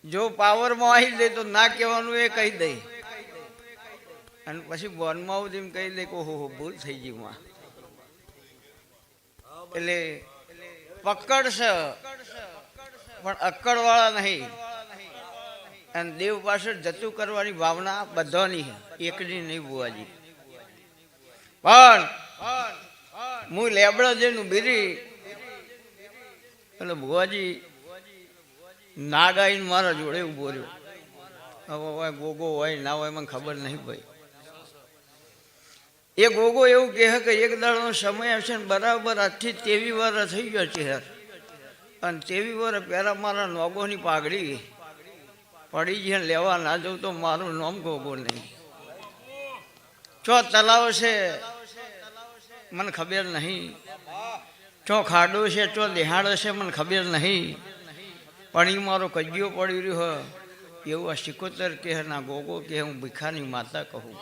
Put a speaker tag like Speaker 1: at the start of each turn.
Speaker 1: જો પાવરમાં આવી દે તો ના કહેવાનું એ કહી દે, અને પછી બોનમાં આવું એમ કહી દે કે ઓહો ભૂલ થઈ ગઈ માં. એટલે પકડશે પણ અક્કડ વાળા નહીં, અને દેવ પાછળ જતું કરવાની ભાવના બધાની એકની નહીં બુવાજી. પણ હું લેબડા જઈને બીરી એટલે બુવાજી નાગ આવીને મારા જોડે ઉભો રહ્યો. હવે ગોગો હોય ના હોય મને ખબર નહીં ભાઈ. એ ગોગો એવું કહે કે એક દાડનો સમય હશે ને બરાબર 28-23 વર્ષ થઈ ગયો છે, અને 23 વર્ષ પહેલાં મારા નોગોની પાઘડી પડી છે, લેવા ના જવું તો મારું નામ ગોગો નહીં. ચો તલાવ છે મને ખબર નહીં, ચો ખાડો છે, ચો દેહાડો છે મને ખબર નહીં, પણ એ મારો કજિયો પડી રહ્યો હોય એવું આ 77 કહે ના ગોગો કે હું ભીખાની માતા કહું.